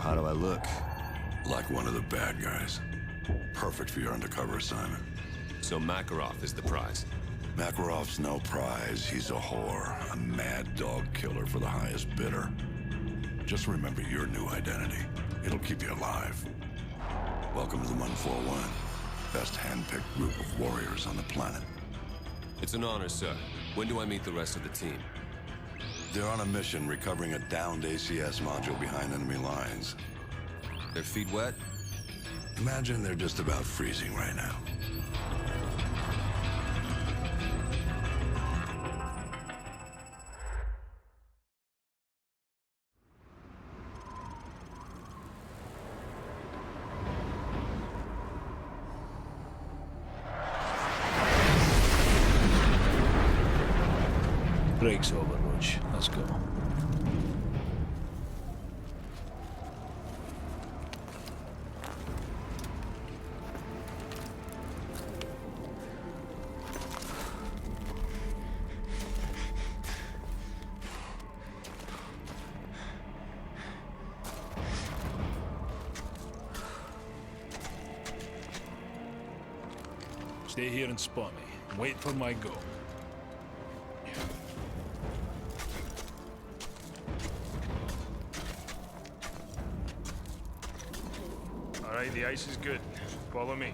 how do I look? Like one of the bad guys. Perfect for your undercover assignment. So Makarov is the prize. Makarov's no prize. He's a whore. A mad dog killer for the highest bidder. Just remember your new identity. It'll keep you alive. Welcome to the 141. Best hand-picked group of warriors on the planet. It's an honor, sir. When do I meet the rest of the team? They're on a mission recovering a downed ACS module behind enemy lines. Their feet wet? Imagine they're just about freezing right now. Breaks Overwatch. Let's go. Stay here and spawn me. Wait for my go. Alright, the ice is good. Follow me.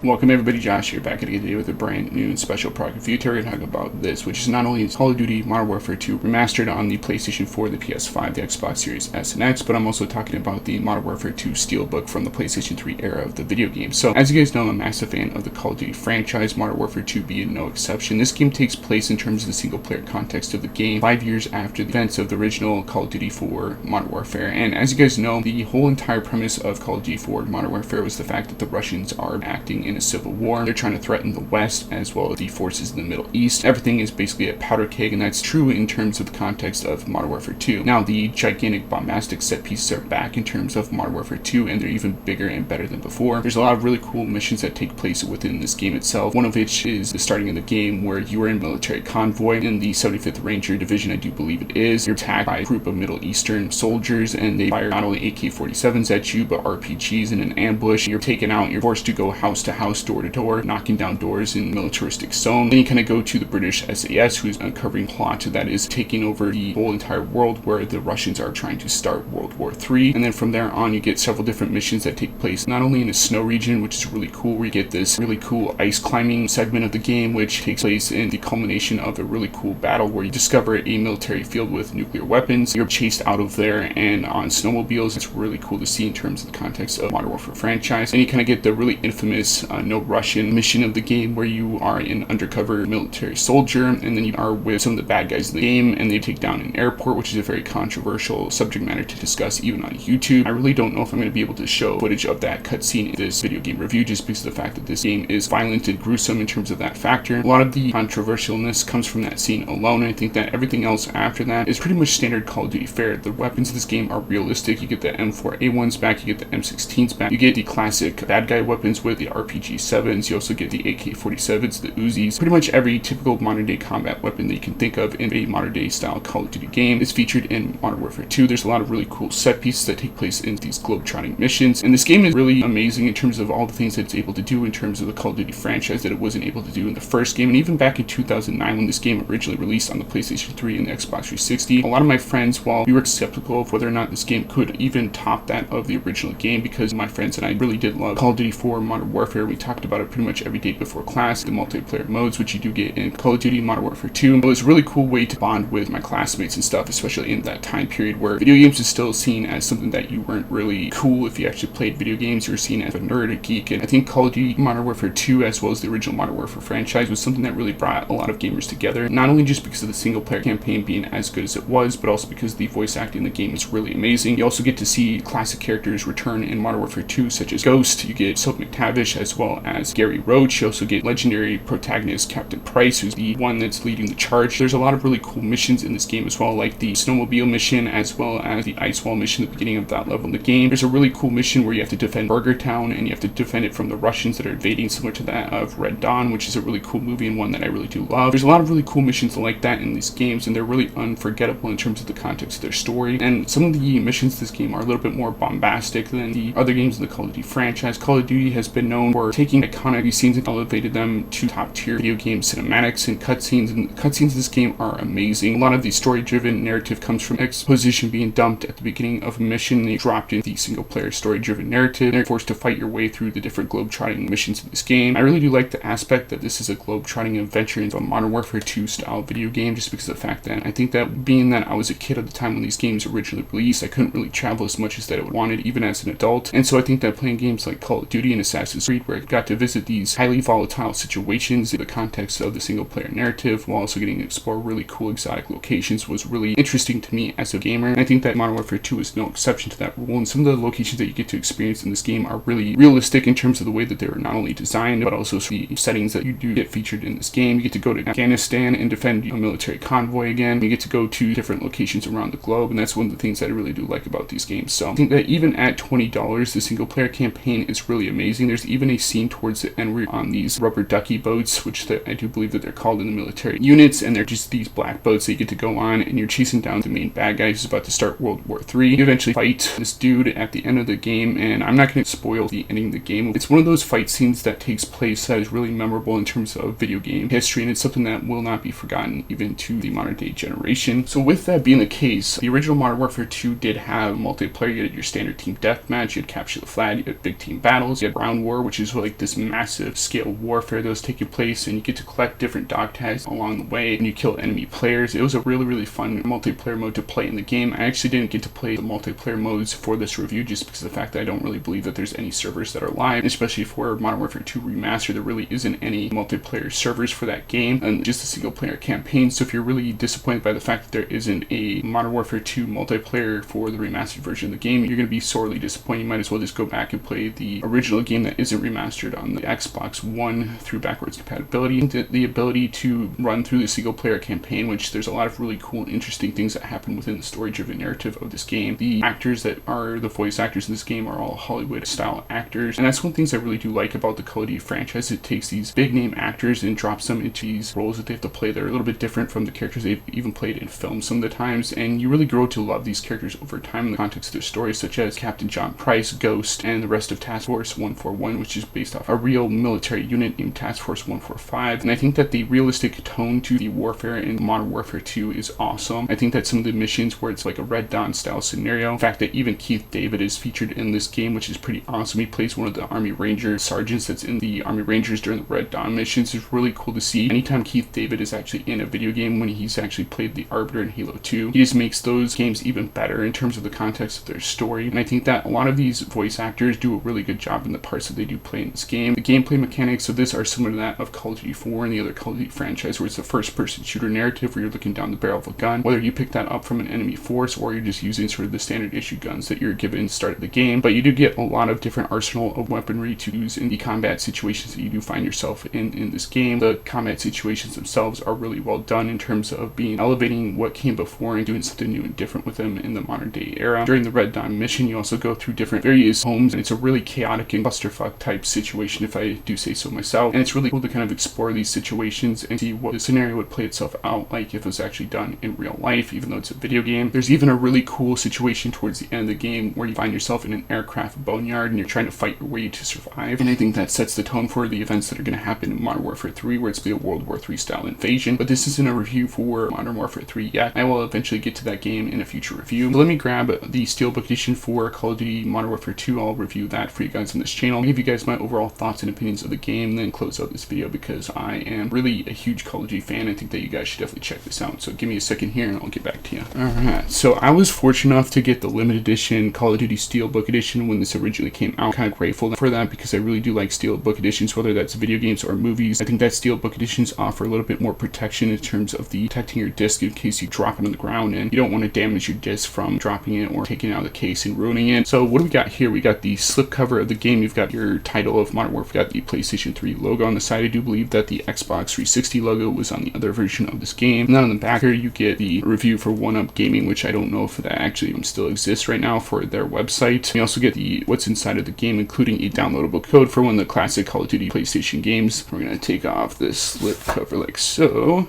Welcome everybody, Josh here, back again today with a brand new and special product review. Today we're going to talk about this, which is not only Call of Duty Modern Warfare 2 remastered on the PlayStation 4, the PS5, the Xbox Series S and X, but I'm also talking about the Modern Warfare 2 Steelbook from the PlayStation 3 era of the video game. So, as you guys know, I'm a massive fan of the Call of Duty franchise, Modern Warfare 2 being no exception. This game takes place in terms of the single-player context of the game 5 years after the events of the original Call of Duty 4 Modern Warfare. And as you guys know, the whole entire premise of Call of Duty 4 Modern Warfare was the fact that the Russians are acting in a civil war. They're trying to threaten the West as well as the forces in the Middle East. Everything is basically a powder keg, and that's true in terms of the context of Modern Warfare 2. Now, the gigantic bombastic set pieces are back in terms of Modern Warfare 2, and they're even bigger and better than before. There's a lot of really cool missions that take place within this game itself, one of which is the starting of the game where you are in military convoy in the 75th Ranger Division, I do believe it is. You're attacked by a group of Middle Eastern soldiers, and they fire not only AK-47s at you, but RPGs in an ambush. You're taken out, you're forced to go house to house, door to door, knocking down doors in militaristic zone. Then you kind of go to the British SAS, who's uncovering plot that is taking over the whole entire world, where the Russians are trying to start World War III. And then from there on, you get several different missions that take place not only in the snow region, which is really cool, where you get this really cool ice climbing segment of the game, which takes place in the culmination of a really cool battle where you discover a military field with nuclear weapons. You're chased out of there and on snowmobiles. It's really cool to see in terms of the context of Modern Warfare franchise. And you kind of get the really infamous No Russian mission of the game, where you are an undercover military soldier, and then you are with some of the bad guys in the game, and they take down an airport, which is a very controversial subject matter to discuss even on YouTube. I really don't know if I'm going to be able to show footage of that cutscene in this video game review, just because of the fact that this game is violent and gruesome in terms of that factor. A lot of the controversialness comes from that scene alone, and I think that everything else after that is pretty much standard Call of Duty fare. The weapons of this game are realistic. You get the M4A1s back, you get the M16s back, you get the classic bad guy weapons with the RPG-7s, you also get the AK-47s, the Uzis. Pretty much every typical modern day combat weapon that you can think of in a modern day style Call of Duty game is featured in Modern Warfare 2. There's a lot of really cool set pieces that take place in these globe-trotting missions, and this game is really amazing in terms of all the things that it's able to do in terms of the Call of Duty franchise that it wasn't able to do in the first game. And even back in 2009, when this game originally released on the PlayStation 3 and the Xbox 360, a lot of my friends, while we were skeptical of whether or not this game could even top that of the original game, because my friends and I really did love Call of Duty 4 Modern Warfare. We talked about it pretty much every day before class. The multiplayer modes, which you do get in Call of Duty Modern Warfare 2, it was a really cool way to bond with my classmates and stuff, especially in that time period where video games is still seen as something that you weren't really cool if you actually played video games. You were seen as a nerd, a geek. And I think Call of Duty Modern Warfare 2, as well as the original Modern Warfare franchise, was something that really brought a lot of gamers together, not only just because of the single player campaign being as good as it was, but also because the voice acting in the game is really amazing. You also get to see classic characters return in Modern Warfare 2, such as Ghost. You get Soap McTavish as as well as Gary Roach. You also get legendary protagonist Captain Price, who's the one that's leading the charge. There's a lot of really cool missions in this game as well, like the snowmobile mission as well as the ice wall mission at the beginning of that level in the game. There's a really cool mission where you have to defend Burger Town, and you have to defend it from the Russians that are invading, similar to that of Red Dawn, which is a really cool movie and one that I really do love. There's a lot of really cool missions like that in these games, and they're really unforgettable in terms of the context of their story. And some of the missions in this game are a little bit more bombastic than the other games in the Call of Duty franchise. Call of Duty has been known for taking iconic scenes and elevated them to top tier video game cinematics and cutscenes, and the cutscenes in this game are amazing. A lot of the story-driven narrative comes from exposition being dumped at the beginning of a mission, and you dropped in the single-player story-driven narrative, and you're forced to fight your way through the different globe-trotting missions in this game. I really do like the aspect that this is a globe-trotting adventure into a Modern Warfare 2 style video game, just because of the fact that I think that being that I was a kid at the time when these games originally released, I couldn't really travel as much as that I wanted, even as an adult. And so I think that playing games like Call of Duty and Assassin's Creed, where I got to visit these highly volatile situations in the context of the single-player narrative, while also getting to explore really cool exotic locations, was really interesting to me as a gamer. And I think that Modern Warfare 2 is no exception to that rule, and some of the locations that you get to experience in this game are really realistic in terms of the way that they're not only designed, but also the settings that you do get featured in this game. You get to go to Afghanistan and defend a military convoy again. You get to go to different locations around the globe, and that's one of the things that I really do like about these games. So I think that even at $20, the single-player campaign is really amazing. There's even a scene towards the end where you're on these rubber ducky boats, which I do believe that they're called in the military units, and they're just these black boats that you get to go on, and you're chasing down the main bad guy who's about to start World War III. You eventually fight this dude at the end of the game, and I'm not going to spoil the ending of the game. It's one of those fight scenes that takes place that is really memorable in terms of video game history, and it's something that will not be forgotten even to the modern day generation. So with that being the case, the original Modern Warfare 2 did have multiplayer. You had your standard team deathmatch, you had capture the flag, you had big team battles, you had round war, which is like this massive scale warfare that was taking place, and you get to collect different dog tags along the way, and you kill enemy players. It was a really fun multiplayer mode to play in the game. I actually didn't get to play the multiplayer modes for this review just because of the fact that I don't really believe that there's any servers that are live, especially for Modern Warfare 2 Remastered. There really isn't any multiplayer servers for that game, and just a single player campaign. So if you're really disappointed by the fact that there isn't a Modern Warfare 2 multiplayer for the remastered version of the game, you're going to be sorely disappointed. You might as well just go back and play the original game that isn't remastered on the Xbox One through backwards compatibility. The ability to run through the single player campaign, which there's a lot of really cool and interesting things that happen within the story driven narrative of this game. The actors that are the voice actors in this game are all Hollywood style actors, and that's one of the things I really do like about the Call of Duty franchise. It takes these big name actors and drops them into these roles that they have to play that are a little bit different from the characters they've even played in films some of the times, and you really grow to love these characters over time in the context of their stories, such as Captain John Price, Ghost, and the rest of Task Force 141, which is based off a real military unit named Task Force 145. And I think that the realistic tone to the warfare in Modern Warfare 2 is awesome. I think that some of the missions where it's like a Red Dawn style scenario, the fact that even Keith David is featured in this game, which is pretty awesome. He plays one of the Army Ranger sergeants that's in the Army Rangers during the Red Dawn missions. It's really cool to see. Anytime Keith David is actually in a video game, when he's actually played the Arbiter in Halo 2, he just makes those games even better in terms of the context of their story. And I think that a lot of these voice actors do a really good job in the parts that they do play in this game. The gameplay mechanics of this are similar to that of Call of Duty 4 and the other Call of Duty franchise, where it's a first-person shooter narrative where you're looking down the barrel of a gun, whether you pick that up from an enemy force or you're just using sort of the standard issue guns that you're given at the start of the game. But you do get a lot of different arsenal of weaponry to use in the combat situations that you do find yourself in this game. The combat situations themselves are really well done in terms of being elevating what came before and doing something new and different with them in the modern day era. During the Red Dawn mission, you also go through different various homes, and it's a really chaotic and clusterfuck type situation, if I do say so myself. And it's really cool to kind of explore these situations and see what the scenario would play itself out like if it was actually done in real life, even though it's a video game. There's even a really cool situation towards the end of the game where you find yourself in an aircraft boneyard and you're trying to fight your way to survive. And I think that sets the tone for the events that are going to happen in Modern Warfare 3, where it's the World War III style invasion. But this isn't a review for Modern Warfare 3 yet. I will eventually get to that game in a future review. So let me grab the Steelbook edition for Call of Duty Modern Warfare 2. I'll review that for you guys on this channel. I'll give you guys my overall thoughts and opinions of the game, and then close out this video because I am really a huge Call of Duty fan. I think that you guys should definitely check this out. So give me a second here and I'll get back to you. Alright, so I was fortunate enough to get the limited edition Call of Duty Steelbook edition when this originally came out. I'm kind of grateful for that because I really do like Steelbook editions, whether that's video games or movies. I think that Steelbook editions offer a little bit more protection in terms of the protecting your disc in case you drop it on the ground and you don't want to damage your disc from dropping it or taking it out of the case and ruining it. So what do we got here? We got the slipcover of the game. You've got your Tie title of Modern Warfare, got the PlayStation 3 logo on the side. I do believe that the Xbox 360 logo was on the other version of this game. And then on the back here, you get the review for 1UP Gaming, which I don't know if that actually still exists right now for their website. You also get the what's inside of the game, including a downloadable code for one of the classic Call of Duty PlayStation games. We're going to take off this slip cover like so.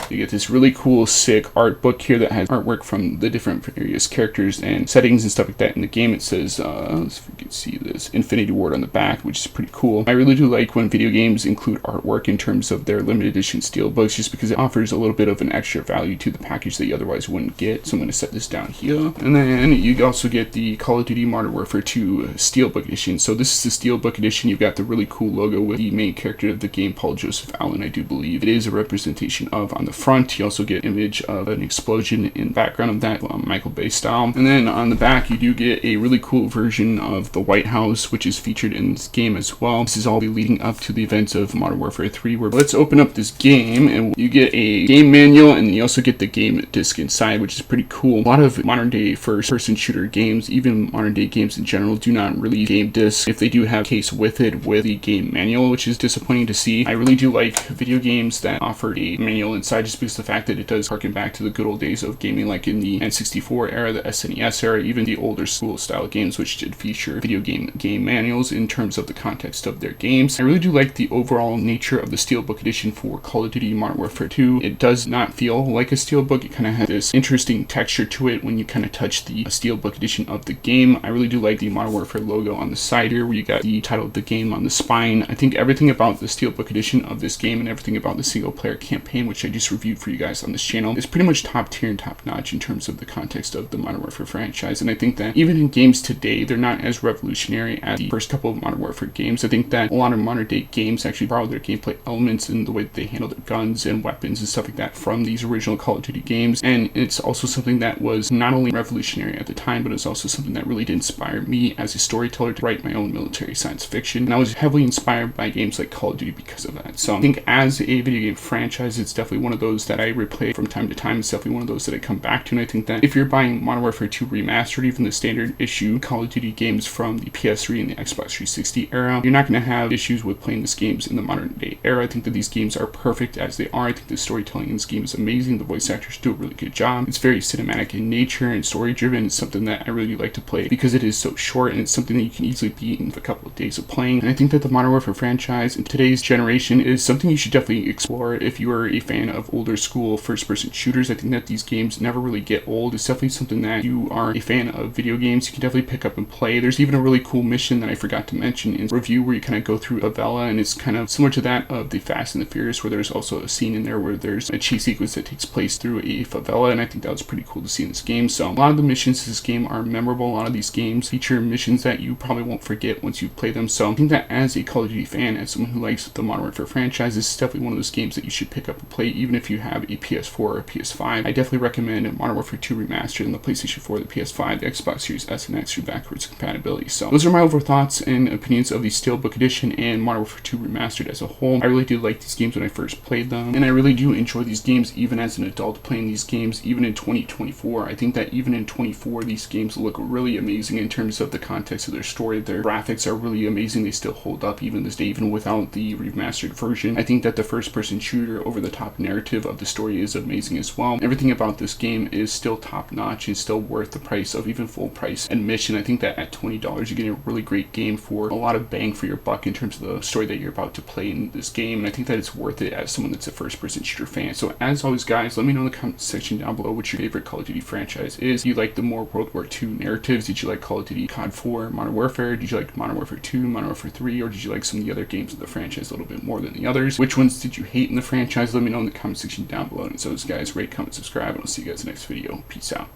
You get this really cool, sick art book here that has artwork from the different various characters and settings and stuff like that in the game. It says, let's see if you can see this, Infinity Ward on the back, which is pretty cool. I really do like when video games include artwork in terms of their limited edition steelbooks, just because it offers a little bit of an extra value to the package that you otherwise wouldn't get. So I'm going to set this down here. And then you also get the Call of Duty Modern Warfare 2 Steelbook Edition. So this is the Steelbook Edition. You've got the really cool logo with the main character of the game, Paul Joseph Allen, I do believe. It is a representation of on the front. You also get an image of an explosion in the background of that, Michael Bay style. And then on the back, you do get a really cool version of the White House, which is featured in this game as well. This is all leading up to the events of Modern Warfare 3. Where let's open up this game, and you get a game manual, and you also get the game disc inside, which is pretty cool. A lot of modern day first-person shooter games, even modern day games in general, do not release game discs. If they do have a case with it with the game manual, which is disappointing to see. I really do like video games that offer a manual inside, just because of the fact that it does harken back to the good old days of gaming, like in the N64 era, the SNES era, even the older school style games, which did feature video game manuals in terms of the context of their games. I really do like the overall nature of the Steelbook Edition for Call of Duty Modern Warfare 2. It does not feel like a Steelbook. It kind of has this interesting texture to it when you kind of touch the Steelbook Edition of the game. I really do like the Modern Warfare logo on the side here, where you got the title of the game on the spine. I think everything about the Steelbook Edition of this game and everything about the single player campaign, which I just reviewed for you guys on this channel, is pretty much top tier and top notch in terms of the context of the Modern Warfare franchise. And I think that even in games today, they're not as revolutionary as the first couple of Modern Warfare games. I think that a lot of modern day games actually borrow their gameplay elements and the way that they handle their guns and weapons and stuff like that from these original Call of Duty games. And it's also something that was not only revolutionary at the time, but it's also something that really did inspire me as a storyteller to write my own military science fiction. And I was heavily inspired by games like Call of Duty because of that. So I think as a video game franchise, it's definitely one of those that I replay from time to time. It's definitely one of those that I come back to. And I think that if you're buying Modern Warfare 2 Remastered, even the standard issue Call of Duty games from the PS3 and the Xbox 360 era, you're not going to have issues with playing these games in the modern day era. I think that these games are perfect as they are. I think the storytelling in this game is amazing. The voice actors do a really good job. It's very cinematic in nature and story driven. It's something that I really like to play because it is so short, and it's something that you can easily beat in a couple of days of playing. And I think that the Modern Warfare franchise in today's generation is something you should definitely explore if you are a fan of older school first-person shooters. I think that these games never really get old. It's definitely something that you are a fan of video games, you can definitely pick up and play. There's even a really cool mission that I forgot to mention in review where you kind of go through a villa, and it's kind of similar to that of the Fast and the Furious, where there's also a scene in there where there's a chase sequence that takes place through a favela, and I think that was pretty cool to see in this game. So a lot of the missions in this game are memorable. A lot of these games feature missions that you probably won't forget once you play them. So I think that as a Call of Duty fan, as someone who likes the Modern Warfare franchise, this is definitely one of those games that you should pick up and play, even if you have a PS4 or a PS5. I definitely recommend Modern Warfare 2 Remastered on the PlayStation 4, the PS5, the Xbox Series S and X through backwards compatibility. So those are my overall thoughts and opinions of the Steelbook Edition and Modern Warfare 2 Remastered as a whole. I really did like these games when I first played them, and I really do enjoy these games even as an adult playing these games, even in 2024. I think that even in 24, these games look really amazing in terms of the context of their story. Their graphics are really amazing. They still hold up even this day, even without the remastered version. I think that the first-person shooter over-the-top narrative of the story is amazing as well. Everything about this game is still top-notch and still worth the price of even full-price admission. I think that at $20, you're getting a really great game for a lot of bang for your buck in terms of the story that you're about to play in this game, and I think that it's worth it as someone that's a first-person shooter fan. So as always, guys, let me know in the comment section down below what your favorite Call of Duty franchise is. Do you like the more World War II narratives? Did you like Call of Duty COD 4, Modern Warfare? Did you like Modern Warfare 2, Modern Warfare 3, or did you like some of the other games of the franchise a little bit more than the others? Which ones did you hate in the franchise? Let me know in the comment section down below. And so, guys, rate, comment, subscribe, and I'll see you guys in the next video. Peace out.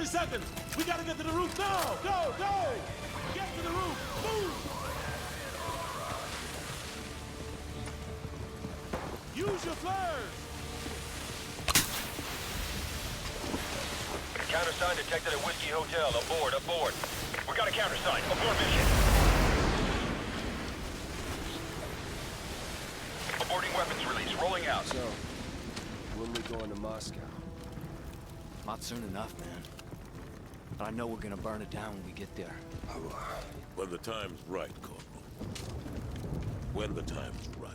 Seconds. We gotta get to the roof now. Go, go. Get to the roof. Move. Use your flares. Countersign detected at Whiskey Hotel. Aboard, aboard. We got a countersign. Abort mission. Aborting weapons release. rolling out. So, when we going to Moscow? Not soon enough, man. But I know we're gonna burn it down when we get there. When the time's right, Corporal. When the time's right.